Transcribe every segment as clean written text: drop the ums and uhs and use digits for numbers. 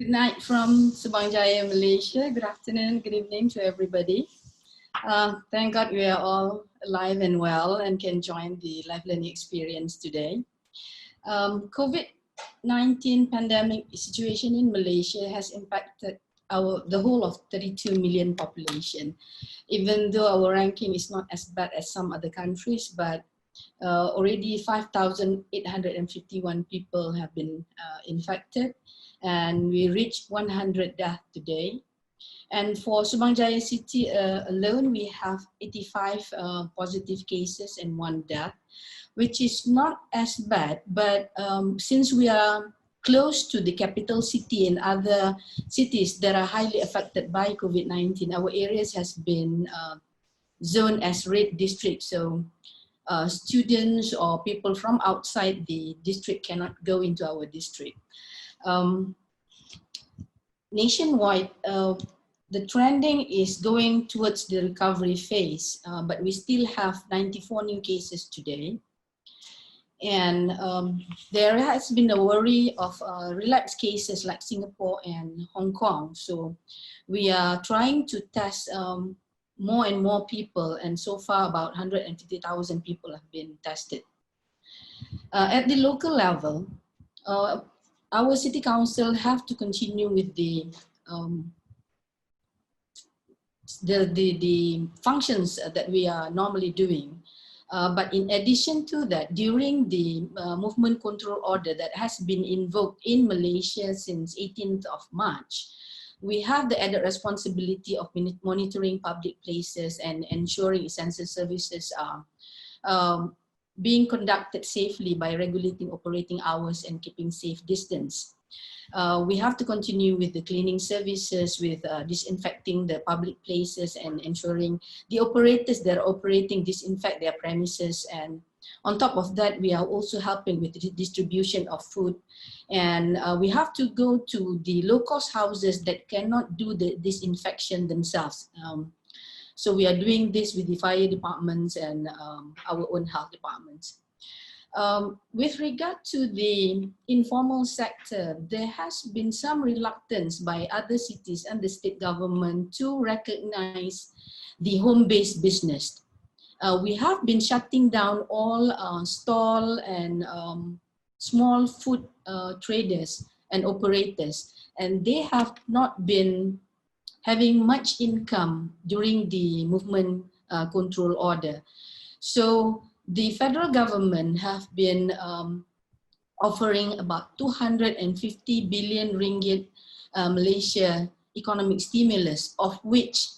Good night from Subang Jaya, Malaysia. Good afternoon, good evening to everybody. Thank God we are all alive and well and can join the live learning experience today. COVID-19 pandemic situation in Malaysia has impacted the whole of 32 million population. Even though our ranking is not as bad as some other countries, but already 5,851 people have been infected, and we reached 100 deaths today. And for Subang Jaya city alone, we have 85 positive cases and 1 death, which is not as bad, but since we are close to the capital city and other cities that are highly affected by COVID-19, our areas has been zoned as red district. So students or people from outside the district cannot go into our district. Nationwide, the trending is going towards the recovery phase, but we still have 94 new cases today. And there has been a worry of relapse cases like Singapore and Hong Kong. So we are trying to test more and more people, and so far about 150,000 people have been tested. At the local level, our city council have to continue with the functions that we are normally doing. But in addition to that, during the movement control order that has been invoked in Malaysia since 18th of March, we have the added responsibility of monitoring public places and ensuring essential services are being conducted safely by regulating operating hours and keeping safe distance. We have to continue with the cleaning services, with disinfecting the public places and ensuring the operators that are operating disinfect their premises. And on top of that, we are also helping with the distribution of food. And we have to go to the low-cost houses that cannot do the disinfection themselves. So we are doing this with the fire departments and our own health departments. With regard to the informal sector, there has been some reluctance by other cities and the state government to recognize the home-based business. We have been shutting down all stall and small food traders and operators, and they have not been having much income during the movement control order. So the federal government have been offering about 250 billion ringgit Malaysia economic stimulus, of which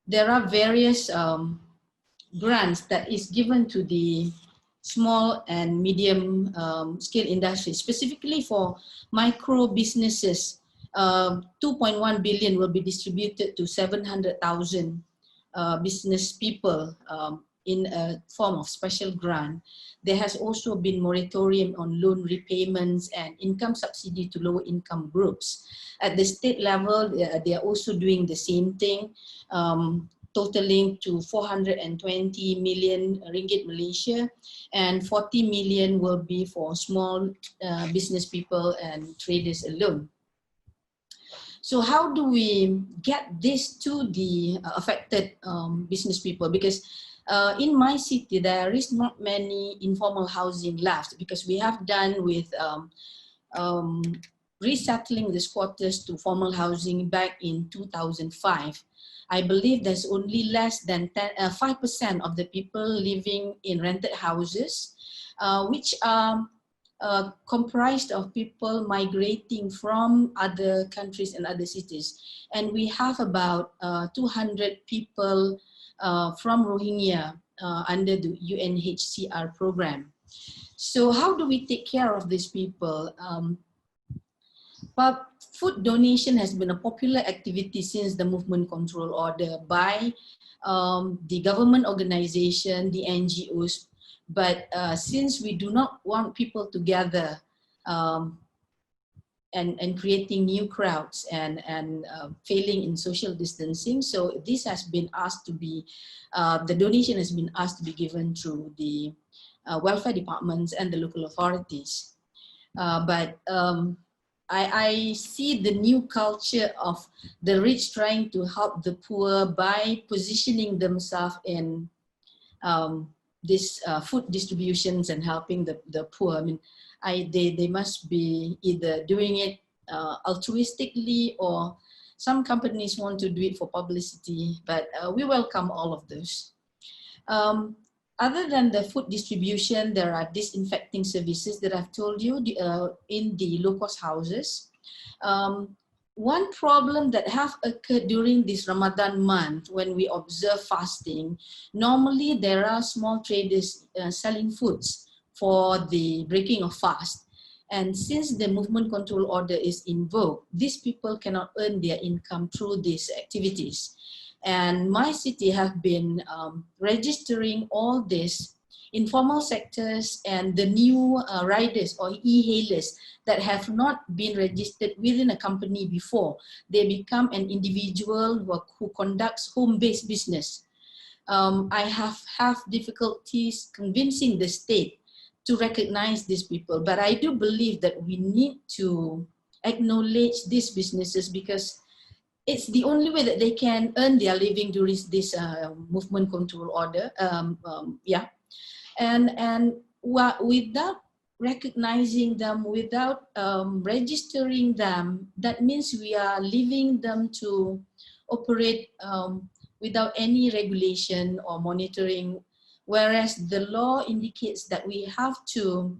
there are various grants that is given to the small and medium scale industry, specifically for micro businesses. 2.1 billion will be distributed to 700,000 business people in a form of special grant. There has also been moratorium on loan repayments and income subsidy to lower income groups. At the state level, they are also doing the same thing, totaling to 420 million ringgit Malaysia, and 40 million will be for small business people and traders alone. So how do we get this to the affected business people? Because in my city, there is not many informal housing left, because we have done with resettling the squatters to formal housing back in 2005. I believe there's only less than 5% of the people living in rented houses, which are comprised of people migrating from other countries and other cities. And we have about 200 people from Rohingya under the UNHCR program. So how do we take care of these people? But food donation has been a popular activity since the movement control order by the government organization, the NGOs. But since we do not want people to gather and creating new crowds and failing in social distancing, so this has been asked to be, the donation has been asked to be given through the welfare departments and the local authorities. But I see the new culture of the rich trying to help the poor by positioning themselves in this food distributions and helping the poor. I mean, they must be either doing it altruistically, or some companies want to do it for publicity, but we welcome all of those. Other than the food distribution, there are disinfecting services that I've told you in the low-cost houses. One problem that have occurred during this Ramadan month when we observe fasting, normally there are small traders selling foods for the breaking of fast. And since the movement control order is invoked, these people cannot earn their income through these activities. And my city have been registering all these informal sectors and the new riders or e-hailers that have not been registered within a company before. They become an individual who conducts home-based business. I have difficulties convincing the state to recognize these people, but I do believe that we need to acknowledge these businesses because it's the only way that they can earn their living during this movement control order. And without recognizing them, without registering them, that means we are leaving them to operate without any regulation or monitoring, whereas the law indicates that we have to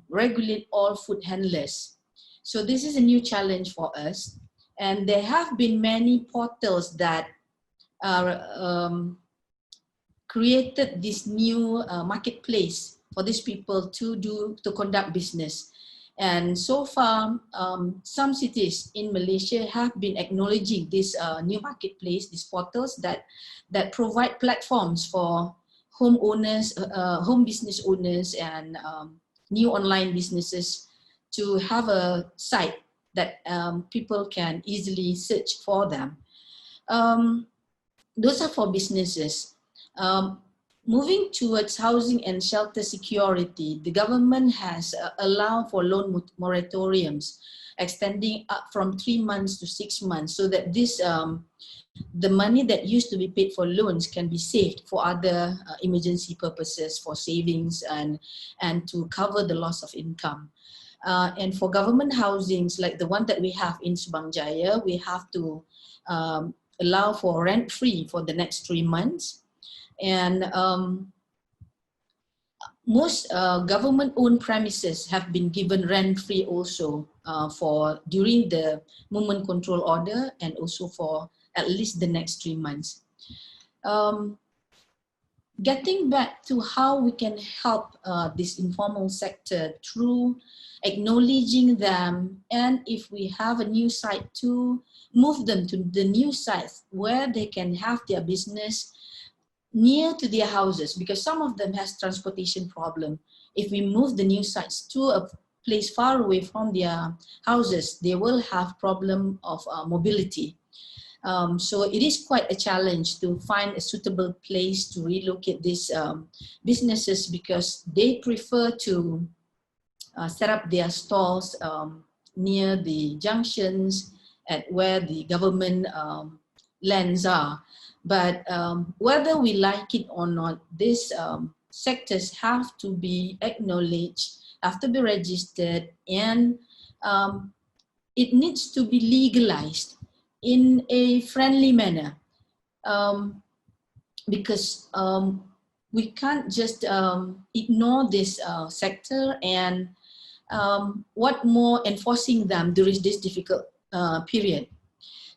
regulate all food handlers. So this is a new challenge for us. And there have been many portals that are created this new marketplace for these people to conduct business. And so far, some cities in Malaysia have been acknowledging this new marketplace, these portals that provide platforms for home owners, home business owners, and new online businesses to have a site that people can easily search for them. Those are for businesses. Moving towards housing and shelter security, the government has allowed for loan moratoriums, extending up from 3 months to 6 months, so that this the money that used to be paid for loans can be saved for other emergency purposes, for savings, and to cover the loss of income. And for government housings like the one that we have in Subang Jaya, we have to allow for rent-free for the next 3 months. And most government-owned premises have been given rent-free also for during the movement control order, and also for at least the next 3 months. Getting back to how we can help this informal sector through acknowledging them, and if we have a new site, to move them to the new sites where they can have their business near to their houses, because some of them has transportation problem. If we move the new sites to a place far away from their houses, they will have problem of mobility. So it is quite a challenge to find a suitable place to relocate these businesses, because they prefer to set up their stalls near the junctions at where the government lands are. But whether we like it or not, these sectors have to be acknowledged, have to be registered, and it needs to be legalized in a friendly manner, because we can't just ignore this sector, and what more enforcing them during this difficult period.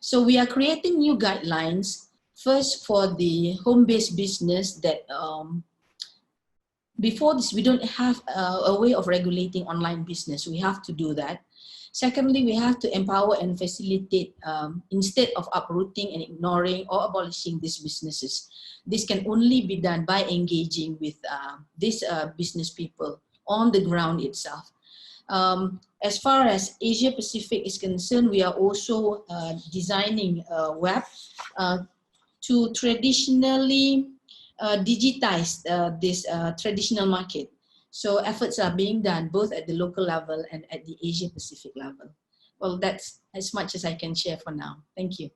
So we are creating new guidelines, first for the home-based business that before this we don't have a way of regulating online business. We have to do that. Secondly, we have to empower and facilitate instead of uprooting and ignoring or abolishing these businesses. This can only be done by engaging with these business people on the ground itself. As far as Asia Pacific is concerned, we are also designing a web to traditionally digitize this traditional market. So efforts are being done both at the local level and at the Asia Pacific level. Well, that's as much as I can share for now. Thank you.